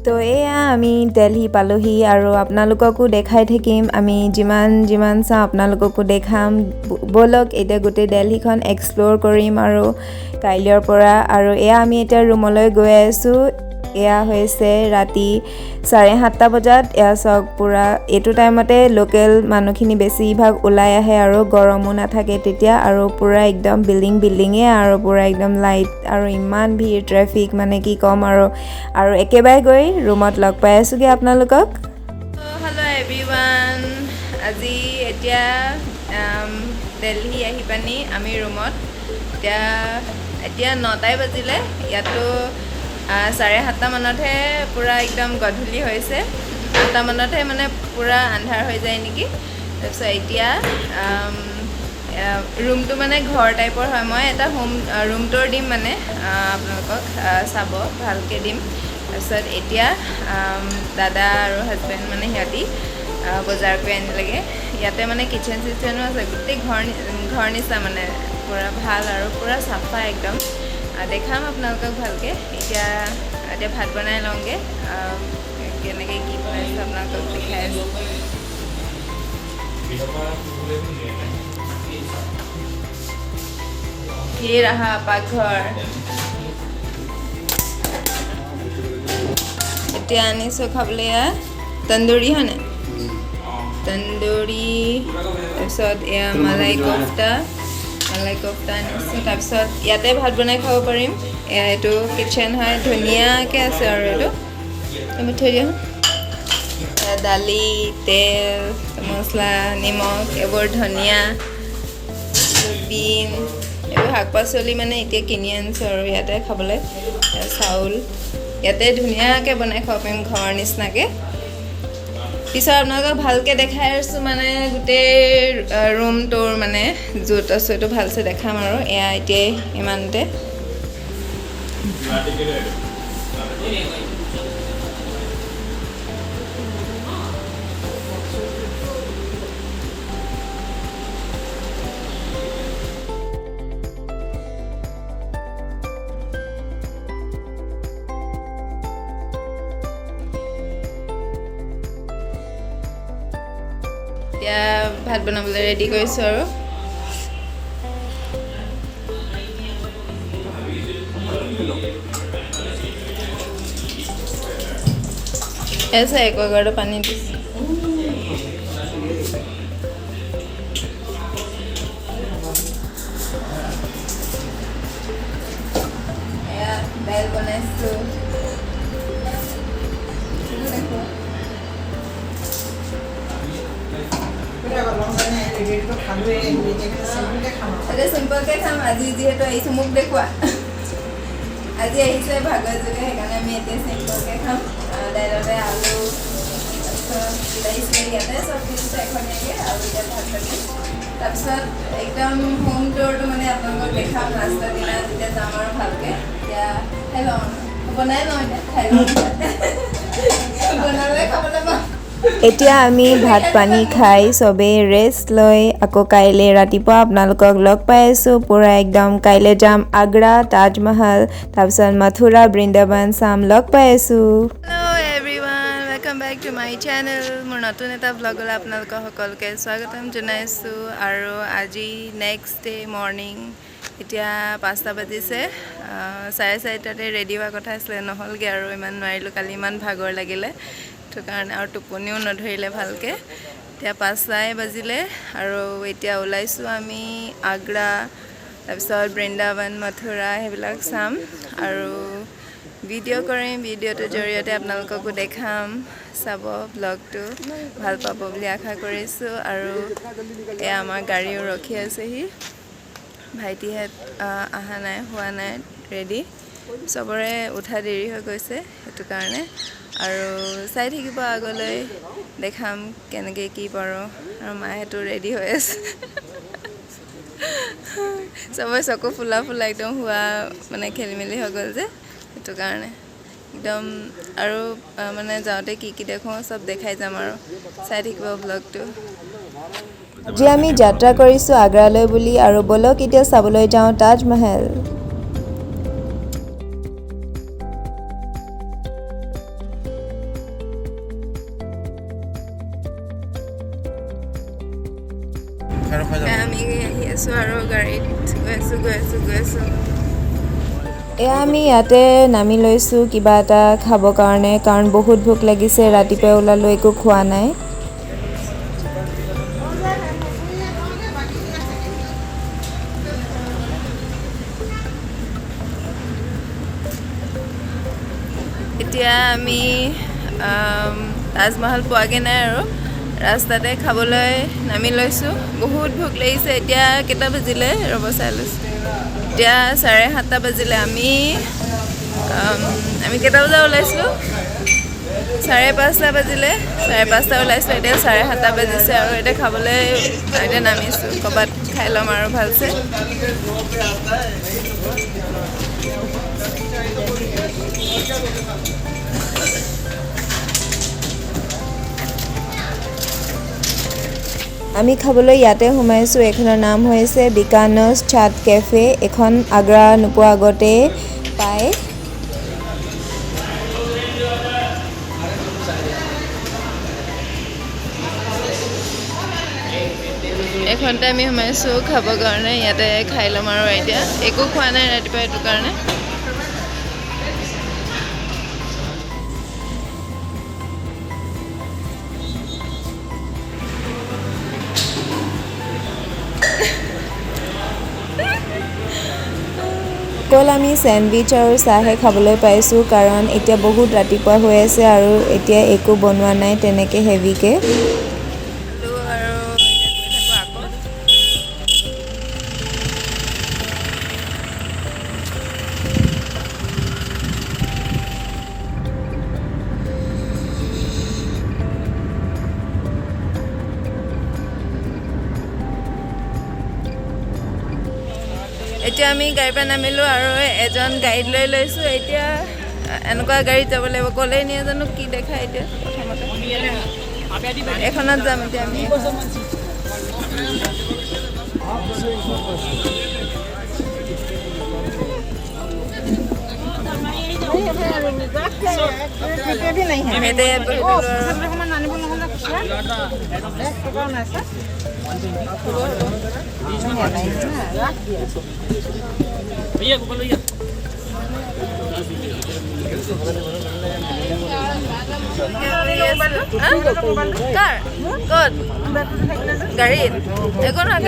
তো এয়া আমি দিল্লী পালোহি আৰু আপোনালোককো দেখাই থাকিম আমি যিমান চাওঁ আপোনালোককো দেখাম বলক এতিয়া গোটেই দিল্লীখন এক্সপ্ল'ৰ কৰিম আৰু কাইলৈৰ পৰা আৰু এয়া আমি এতিয়া ৰুমলৈ গৈ আছোঁ এয়া হৈছে ৰাতি 7:30 বজাত এয়া চাওক পুৰা এইটো টাইমতে লোকেল মানুহখিনি বেছিভাগ ওলাই আহে আৰু গৰমো নাথাকে তেতিয়া আৰু পুৰা একদম বিল্ডিঙে আৰু পুৰা একদম লাইট আৰু ইমান ভিৰ ট্ৰেফিক মানে কি ক'ম আৰু একেবাৰে গৈ ৰুমত লগ পাই আছোঁগৈ আপোনালোকক হেল্ল' এভৰিৱান আজি এতিয়া দিল্লী আহি পানি আমি ৰুমত এতিয়া 9টাই বাজিলে ইয়াতো 7:30 মানতহে পুৰা একদম গধূলি হৈছে 8টা মানতহে মানে পুৰা আন্ধাৰ হৈ যায় নেকি তাৰপিছত এতিয়া ৰুমটো মানে ঘৰ টাইপৰ হয় মই এটা ৰুম টুৰ দিম মানে আপোনালোকক চাব ভালকৈ দিম তাৰপিছত এতিয়া দাদা আৰু হাজবেণ্ড মানে সিহঁতি বজাৰ কৰি আনিলেগৈ ইয়াতে মানে কিটচেনো আছে গোটেই ঘৰ নিচিনা মানে পুৰা ভাল আৰু পুৰা চাফা একদম দেখাম আপোনালোকক ভালকৈ এতিয়া ভাত বনাই লওঁগৈ কেনেকৈ কি বনাইছোঁ আপোনালোকক দেখাই আছোঁ ये रहा पाकघर এতিয়া আনিছোঁ খাবলৈ এয়া তন্দুৰী হয়নে তন্দুৰী তাৰপিছত এয়া মালাই কোফটা আনিছোঁ তাৰপিছত ইয়াতে ভাত বনাই খাব পাৰিম এয়া এইটো কিটচেন হয় ধুনীয়াকৈ আছে আৰু এইটো তুমি থৈ দিয়া দালি তেল মছলা নিমখ এইবোৰ ধনিয়া বিন এইবোৰ শাক পাচলি মানে এতিয়া কিনি আনিছোঁ আৰু ইয়াতে খাবলৈ চাউল ইয়াতে ধুনীয়াকৈ বনাই খাব পাৰিম ঘৰৰ নিচিনাকৈ পিছত আপোনালোকক ভালকৈ দেখাই আছোঁ মানে গোটেই ৰুমটোৰ মানে য'ত আছোঁ এইটো ভালছে দেখাম আৰু এয়া এতিয়াই ইমানতে এতিয়া ভাত বনাবলৈ ৰেডি কৰিছোঁ আৰু এছে একোৱাগাৰ্ডৰ পানী দিছোঁ এয়া দাইল বনাইছোঁ চিম্পলকৈ খাম আজি যিহেতু আহিছোঁ মোক দেখুৱা আজি আহিছে ভাগৰ যোগে সেইকাৰণে আমি এতিয়া চিম্পলকৈ খাম দাইলতে আলু তাৰপিছত বিলাহী ইয়াতে চব দিছোঁ এখনীয়াকৈ আৰু এতিয়া ভাত পানী তাৰপিছত একদম হোম টুৰটো মানে আপোনালোকক দেখাম লাষ্টৰ দিনা যেতিয়া যাম আৰু ভালকৈ এতিয়া খাই লওঁ বনাই লওঁ এতিয়া খাই লওঁ বনালে খাবলৈ পাম এতিয়া আমি ভাত পানী খাই চবেই ৰেষ্ট লৈ আকৌ কাইলৈ ৰাতিপুৱা আপোনালোকক লগ পাই আছোঁ পুৰা একদম কাইলৈ যাম আগ্ৰা তাজমহল তাৰপিছত মথুৰা বৃন্দাবন চাম লগ পাই আছোঁ hello' everyone welcome back to my channel মোৰ নতুন এটা ব্লগলৈ আপোনালোকক সকলোকে স্বাগতম জনাইছোঁ আৰু আজি নেক্সট ডে মৰ্ণিং এতিয়া 5টা বাজিছে 4:30 ৰেডি হোৱা কথা আছিলে নহ'লগৈ আৰু ইমান নোৱাৰিলোঁ কালি ইমান ভাগৰ লাগিলে সেইটো কাৰণে আৰু টোপনিও নধৰিলে ভালকৈ এতিয়া 5টাই বাজিলে আৰু এতিয়া ওলাইছোঁ আমি আগ্ৰা তাৰপিছত বৃন্দাবন মথুৰা সেইবিলাক চাম আৰু ভিডিঅ' কৰিম ভিডিঅ'টোৰ জৰিয়তে আপোনালোককো দেখাম চাব ব্লগটো ভাল পাব বুলি আশা কৰিছোঁ আৰু এয়া আমাৰ গাড়ীও ৰখি আছেহি ভাইটিহঁত অহা নাই হোৱা নাই ৰেডি চবৰে উঠা দেৰি হৈ গৈছে সেইটো কাৰণে আৰু চাই থাকিব আগলৈ দেখাম কেনেকৈ কি পাৰোঁ আৰু মাহঁতো ৰেডি হৈ আছে চবৰে চকু ফুলা একদম হোৱা মানে খেলি মেলি হৈ গ'ল যে সেইটো কাৰণে একদম আৰু মানে যাওঁতে কি দেখোঁ চব দেখাই যাম আৰু চাই থাকিব ব্লগটো আজি আমি যাত্ৰা কৰিছোঁ আগ্ৰালৈ বুলি আৰু বলক এতিয়া চাবলৈ যাওঁ তাজমহল আমি আহি আছোঁ আৰু গাড়ীত গৈ আছোঁ এয়া আমি ইয়াতে নামি লৈছোঁ কিবা এটা খাবৰ কাৰণে কাৰণ বহুত ভোক লাগিছে ৰাতিপুৱাই ওলালোঁ একো খোৱা নাই এতিয়া আমি তাজমহল পোৱাগৈ নাই আৰু ৰাস্তাতে খাবলৈ নামি লৈছোঁ বহুত ভোক লাগিছে এতিয়া কেইটা বাজিলে ৰ'ব চাই লৈছোঁ এতিয়া 7:30 বাজিলে আমি কেইটা বজাত ওলাইছিলোঁ 5:30 বাজিলে 5:30 ওলাইছোঁ এতিয়া 7:30 বাজিছে আৰু এতিয়া খাবলৈ এতিয়া নামিছোঁ ক'ৰবাত খাই ল'ম আৰু ভালছে আমি খাবলৈ ইয়াতে সোমাইছোঁ এইখনৰ নাম হৈছে বিকানেৰ চাট কেফে এখন আগ্ৰা নোপোৱা আগতে পায় এইখনতে আমি সোমাইছোঁ খাবৰ কাৰণে ইয়াতে খাই ল'ম আৰু এতিয়া একো খোৱা নাই ৰাতিপুৱা এইটো কাৰণে অকল আমি চেণ্ডউইচ আৰু চাহে খাবলৈ পাইছোঁ কাৰণ এতিয়া বহুত ৰাতিপুৱা হৈ আছে আৰু এতিয়া একো বনোৱা নাই তেনেকৈ হেভিকৈ এতিয়া আমি গাড়ীৰ পৰা নামিলোঁ আৰু এজন গাইড লৈ লৈছোঁ এতিয়া এনেকুৱা গাড়ীত যাব লাগিব ক'লেই নিয়ে জানো কি দেখায় এতিয়া প্ৰথমতে এখনত যাম এতিয়া আমি भैया गोपाल भैया কাৰ ক'ত গাড়ীত একো নহয়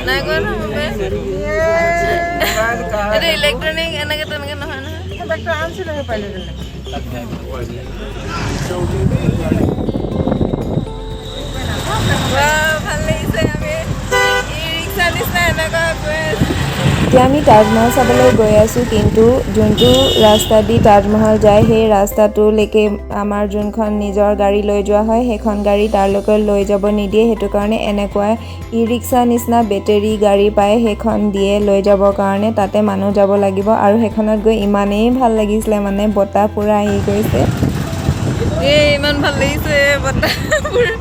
নাই কোৱা নহয় এইটো ইলেক্ট্ৰনিক এনেকৈ তেনেকৈ নহয় ভাল লাগিছে আমি ই-ৰিক্সা নিচিনা এনেকুৱা গৈ আছোঁ এতিয়া আমি তাজমহল চাবলৈ গৈ আছোঁ কিন্তু যোনটো ৰাস্তা দি তাজমহল যায় সেই ৰাস্তাটোলৈকে আমাৰ যোনখন নিজৰ গাড়ী লৈ যোৱা হয় সেইখন গাড়ী তাৰলৈকে লৈ যাব নিদিয়ে সেইটো কাৰণে এনেকুৱা ই-ৰিক্সা নিচিনা বেটেৰী গাড়ী পায় সেইখন দিয়ে লৈ যাবৰ কাৰণে তাতে মানুহ যাব লাগিব আৰু সেইখনত গৈ ইমানেই ভাল লাগিছিলে মানে বতাহ পূৰা আহি গৈছে ইমান ভাল লাগিছে বতাহ পূৰা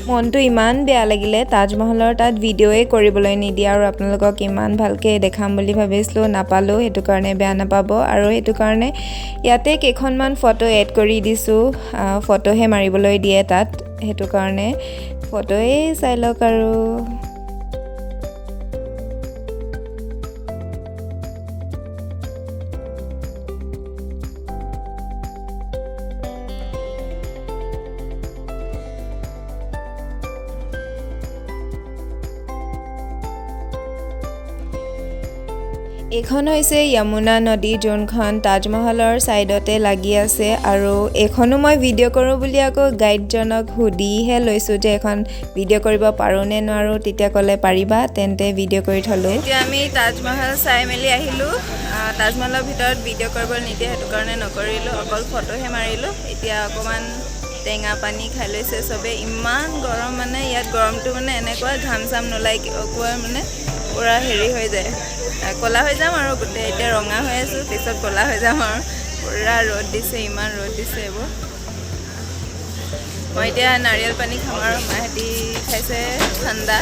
মনটো ইমান বেয়া লাগিলে তাজমহলৰ তাত ভিডিঅ'ই কৰিবলৈ নিদিয়ে আৰু আপোনালোকক ইমান ভালকৈ দেখাম বুলি ভাবিছিলোঁ নাপালোঁ সেইটো কাৰণে বেয়া নাপাব আৰু সেইটো কাৰণে ইয়াতে কেইখনমান ফটো এড কৰি দিছোঁ ফটোহে মাৰিবলৈ দিয়ে তাত সেইটো কাৰণে ফটোই চাই লওক আৰু এইখন হৈছে যমুনা নদী যোনখন তাজমহলৰ ছাইডতে লাগি আছে আৰু এইখনো মই ভিডিঅ' কৰোঁ বুলি আকৌ গাইডজনক সুধিহে লৈছোঁ যে এখন ভিডিঅ' কৰিব পাৰোঁ নে নোৱাৰোঁ তেতিয়া ক'লে পাৰিবা তেন্তে ভিডিঅ' কৰি থ'লোঁ এতিয়া আমি তাজমহল চাই মেলি আহিলোঁ তাজমহলৰ ভিতৰত ভিডিঅ' কৰিব নিদিয়ে সেইটো কাৰণে নকৰিলোঁ অকল ফটোহে মাৰিলোঁ এতিয়া অকণমান টেঙা পানী খাই লৈছে চবে ইমান গৰম মানে ইয়াত গৰমটো মানে এনেকুৱা ঘাম চাম নোলাই অকোৱা মানে পুৰা হেৰি হৈ যায় ক'লা হৈ যাম আৰু গোটেই এতিয়া ৰঙা হৈ আছোঁ পিছত ক'লা হৈ যাম আৰু পুৰা ৰ'দ দিছে ইমান ৰ'দ দিছে এইবোৰ মই এতিয়া নাৰিকল পানী খাম আৰু মাহেঁতি খাইছে ঠাণ্ডা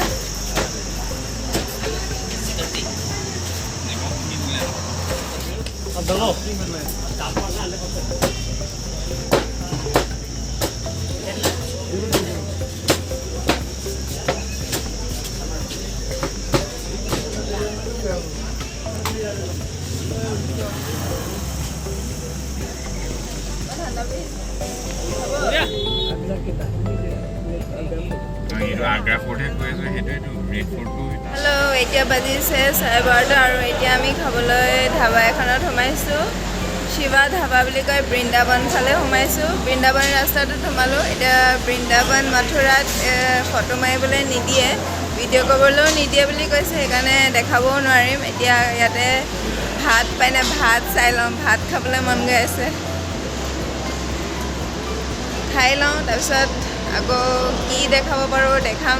হেল্ল' এতিয়া বাজিছে 12:30 আৰু এতিয়া আমি খাবলৈ ধাবা এখনত সোমাইছোঁ শিৱা ধাবা বুলি কয় বৃন্দাবন ফালে সোমাইছোঁ বৃন্দাবন ৰাস্তাটোত সোমালোঁ এতিয়া বৃন্দাবন মথুৰাত ফটো মাৰিবলৈ নিদিয়ে ভিডিঅ' কৰিবলৈও নিদিয়ে বুলি কৈছে সেইকাৰণে দেখাবও নোৱাৰিম এতিয়া ইয়াতে ভাত পাইনে ভাত চাই লওঁ ভাত খাবলৈ মন গৈ আছে খাই লওঁ তাৰপিছত আকৌ কি দেখাব পাৰোঁ দেখাম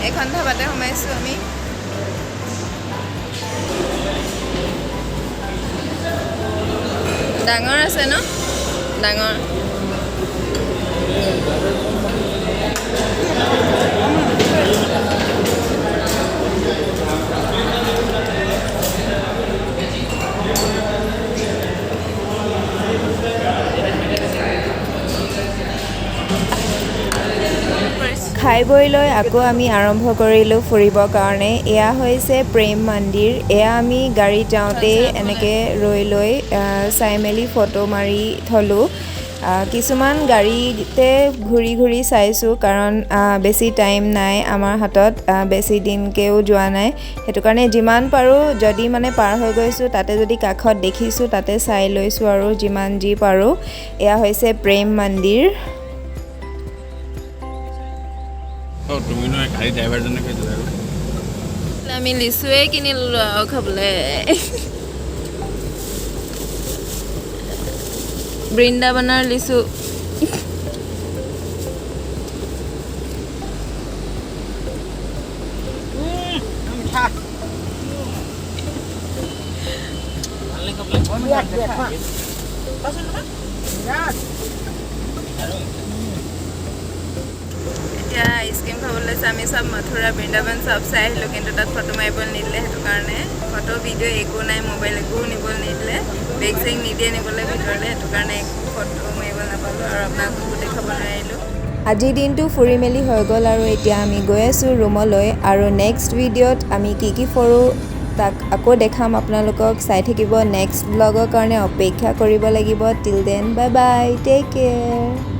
এইখন ধাবাতে সোমাইছোঁ আমি ডাঙৰ আছে ন ডাঙৰ খাই বৈ লৈ আকৌ আমি আৰম্ভ কৰিলোঁ ফুৰিবৰ কাৰণে এয়া হৈছে প্ৰেম মন্দিৰ এয়া আমি গাড়ীত যাওঁতে এনেকৈ ৰৈ লৈ চাই মেলি ফটো মাৰি থলোঁ কিছুমান গাড়ীতে ঘূৰি ঘূৰি চাইছোঁ কাৰণ বেছি টাইম নাই আমাৰ হাতত বেছি দিনকৈও যোৱা নাই সেইটো কাৰণে যিমান পাৰোঁ যদি মানে পাৰ হৈ গৈছোঁ তাতে যদি কাষত দেখিছোঁ তাতে চাই লৈছোঁ আৰু যিমান যি পাৰোঁ এয়া হৈছে প্ৰেম মন্দিৰ আমি লিচুৱে কিনি ল'লোঁ আৰু খাবলৈ বৃন্দাবনৰ লিচু এতিয়া আইচক্ৰীম খাবলৈ লৈছে আমি চব মথুৰা বৃন্দাবন চব চাই আহিলোঁ কিন্তু তাত ফটো মাৰিবলৈ নিদিলে সেইটো কাৰণে ফটো ভিডিঅ' একো নাই মোবাইল একো নিবলৈ নিদিলে বেগ চেগ নিদিয়ে নিবলৈ ভিতৰলৈ সেইটো কাৰণে ফটো মাৰিব নাপালোঁ আৰু আপোনালোককো দেখাব নোৱাৰিলোঁ আজিৰ দিনটো ফুৰি মেলি হৈ গ'ল আৰু এতিয়া আমি গৈ আছোঁ ৰুমলৈ আৰু নেক্সট ভিডিঅ'ত আমি কি ফুৰোঁ তাক আকৌ দেখাম আপোনালোকক চাই থাকিব নেক্সট ব্লগৰ কাৰণে অপেক্ষা কৰিব লাগিব till then bye bye take care